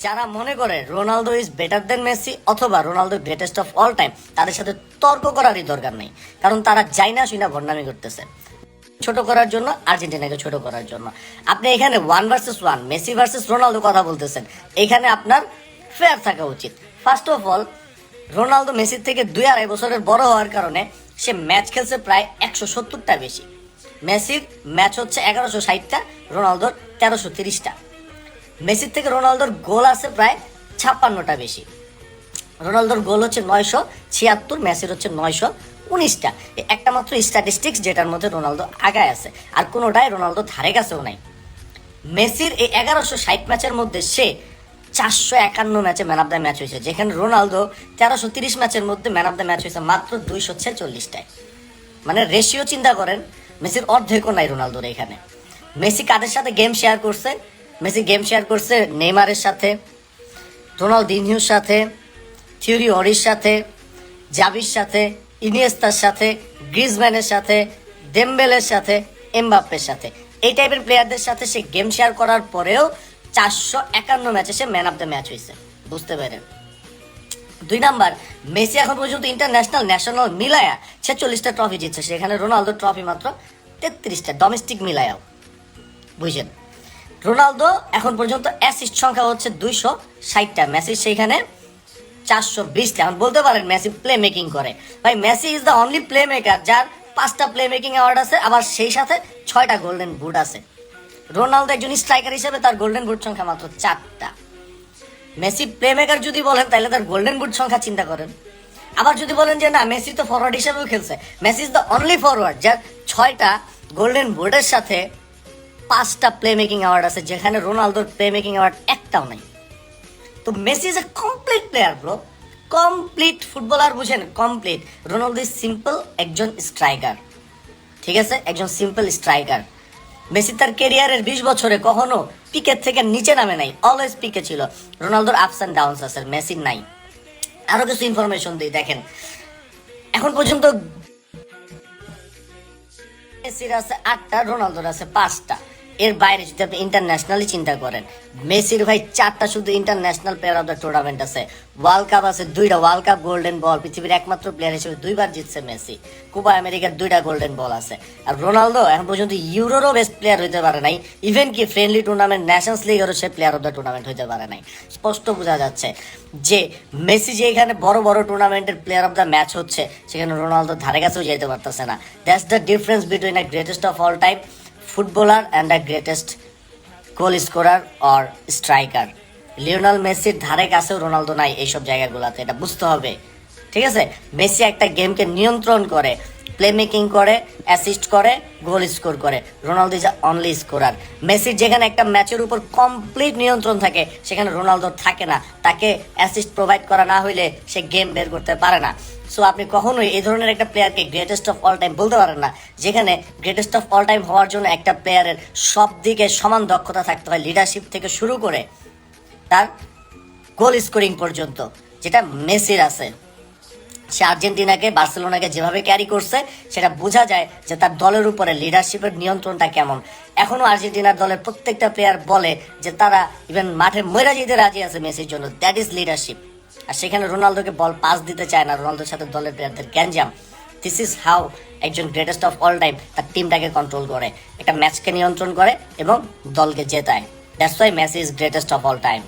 যারা মনে করে Ronaldo is better than Messi অথবা Ronaldo greatest of all time, তাদের সাথে তর্ক করারই দরকার নেই, কারণ তারা যাই না শুনা ভণ্ডামি করতেছে ছোট করার জন্য, আর্জেন্টিনাকে ছোট করার জন্য। আপনি এখানে 1 ভার্সেস 1 মেসি ভার্সেস রোনালদো কথা বলতেছেন, এখানে আপনার ফেয়ার থাকা উচিত। ফার্স্ট অফ অল, রোনালদো মেসির থেকে 2-2.5 বছরের বড় হওয়ার কারণে সে ম্যাচ খেলছে প্রায় 170টা বেশি। মেসির ম্যাচ হচ্ছে 1160টা, রোনালদোর 1330টা। মেসির থেকে রোনালদোর গোল আছে প্রায় 56টা বেশি। রোনালদোর গোল হচ্ছে 976, মেসির হচ্ছে 919টা। একটা মাত্র স্ট্যাটিস্টিক্স যেটার মধ্যে রোনালদো আগায় আছে, আর কোনোটাই রোনালদো ধারে কাছেও নাই। মেসির এই 1160 ম্যাচের মধ্যে সে 451 ম্যাচে ম্যান অফ দ্য ম্যাচ হয়েছে, যেখানে রোনালদো 1330 ম্যাচের মধ্যে ম্যান অফ দ্য ম্যাচ হয়েছে মাত্র 246টায়। মানে রেশিও চিন্তা করেন, মেসির অর্ধেকও নাই রোনালদোর এখানে। মেসি কাদের সাথে গেম শেয়ার করছে? মেসি গেম শেয়ার করছে নেইমারের সাথে, রোনালদিনহিওর সাথে, থিওরি অরির সাথে, জাভির সাথে, ইনিয়েস্তার সাথে, গ্রিজম্যানের সাথে, ডেম্বেলের সাথে, এমবাপ্পের সাথে। এই টাইপের প্লেয়ারদের সাথে সে গেম শেয়ার করার পরেও 451 ম্যাচে সে ম্যান অফ দ্য ম্যাচ হয়েছে, বুঝতে পারেন। 2 নাম্বার, মেসি এখন পর্যন্ত ইন্টারন্যাশনাল ন্যাশনাল মিলায়া 46টা ট্রফি জিতছে, সেখানে রোনালদো ট্রফি মাত্র 33টা, ডোমেস্টিক মিলায়াও, বুঝছেন। রোনালদো এখন পর্যন্ত অ্যাসিস্ট সংখ্যা হচ্ছে 260টা, মেসি সেইখানে 420টা। এখন বলতে পারেন মেসি প্লে মেকিং করে, ভাই Messi is the only play maker যার 5টা প্লে মেকিং অ্যাওয়ার্ড আছে, আবার সেই সাথে 6টা গোল্ডেন বুট আছে। রোনালদো একজন স্ট্রাইকার হিসেবে তার গোল্ডেন বুট সংখ্যা মাত্র 4টা। মেসি প্লে মেকার যদি বলেন তাহলে তার গোল্ডেন বুট সংখ্যা চিন্তা করেন। আবার যদি বলেন যে না মেসি তো ফরওয়ার্ড হিসেবেও খেলছে, Messi is the only forward যার 6টা গোল্ডেন বুটের সাথে 5টা প্লে মেকিং অ্যাওয়ার্ড আছে, যেখানে রোনালদোর প্লে মেকিং অ্যাওয়ার্ড একটাও নাই। তো Messi is a complete player bro, complete footballer, বুঝেন, কমপ্লিট। রোনালদো ইজ সিম্পল একজন স্ট্রাইকার, ঠিক আছে, একজন সিম্পল স্ট্রাইকার। মেসি তার কেরিয়ারের 20 বছরে কখনো পিকের থেকে নিচে নামে নাই, অলওয়েজ পিকে ছিল। রোনালদোর আপস অ্যান্ড ডাউনস আছে, মেসির নাই। আরো কিছু ইনফরমেশন দিই, দেখেন এখন পর্যন্ত মেসির আছে 8টা, রোনালদোর আছে 5টা। এর বাইরে যদি আপনি ইন্টারন্যাশনালি চিন্তা করেন, মেসির ভাই 4টা শুধু international player of the tournament আছে। ওয়ার্ল্ড কাপ আছে 2টা, ওয়ার্ল্ড কাপ গোল্ডেন বল, পৃথিবীর একমাত্র প্লেয়ার হিসেবে 2বার জিতছে মেসি। কোপা আমেরিকার 2টা গোল্ডেন বল আছে। আর রোনালদো এখন পর্যন্ত ইউরোরও বেস্ট প্লেয়ার হইতে পারে নাই, ইভেন কি ফ্রেন্ডলি টুর্নামেন্ট ন্যাশনস লিগেরও সে প্লেয়ার অফ দ্য টুর্নামেন্ট হইতে পারে নাই। স্পষ্ট বোঝা যাচ্ছে যে মেসি যে এখানে বড় বড় টুর্নামেন্টের প্লেয়ার অফ দ্য ম্যাচ হচ্ছে, সেখানে রোনালদো ধারে কাছেও যেতে পারতেছে না। That's the difference between a greatest of all time footballer and a greatest goal scorer or striker. Lionel মেসির ধারে কাছেও রোনালদো নাই এইসব জায়গাগুলোতে, এটা বুঝতে হবে, ঠিক আছে। মেসি একটা গেমকে নিয়ন্ত্রণ করে, প্লে মেকিং করে, অ্যাসিস্ট করে, গোল স্কোর করে। Ronaldo is only scorer. মেসির যেখানে একটা ম্যাচের উপর কমপ্লিট নিয়ন্ত্রণ থাকে, সেখানে রোনালদো থাকে না। তাকে অ্যাসিস্ট প্রোভাইড করা না হইলে সে গেম বের করতে পারে না। সো আপনি কখনোই এই ধরনের একটা প্লেয়ারকে গ্রেটেস্ট অফ অল টাইম বলতে পারেন না, যেখানে গ্রেটেস্ট অফ অল টাইম হওয়ার জন্য একটা প্লেয়ারের সব দিকে সমান দক্ষতা থাকতে হয়, লিডারশিপ থেকে শুরু করে তার গোল স্কোরিং পর্যন্ত, যেটা মেসির আছে। সে আর্জেন্টিনাকে, বার্সেলোনাকে যেভাবে ক্যারি করছে, সেটা বোঝা যায় যে তার দলের উপরে লিডারশিপের নিয়ন্ত্রণটা কেমন। এখনো আর্জেন্টিনার দলের প্রত্যেকটা প্লেয়ার বলে যে তারা ইভেন মাঠে মরে যেতে রাজি আছে মেসির জন্য। That is leadership. আর সেখানে রোনালদোকে বল পাস দিতে চায় না, রোনালদোর সাথে দলের প্লেয়ারদের গ্যাঞ্জাম। দিস ইজ হাউ একজন গ্রেটেস্ট অফ অল টাইম তার টিমটাকে কন্ট্রোল করে, একটা ম্যাচকে নিয়ন্ত্রণ করে এবং দলকে জেতায়। That's why Messi is greatest of all time.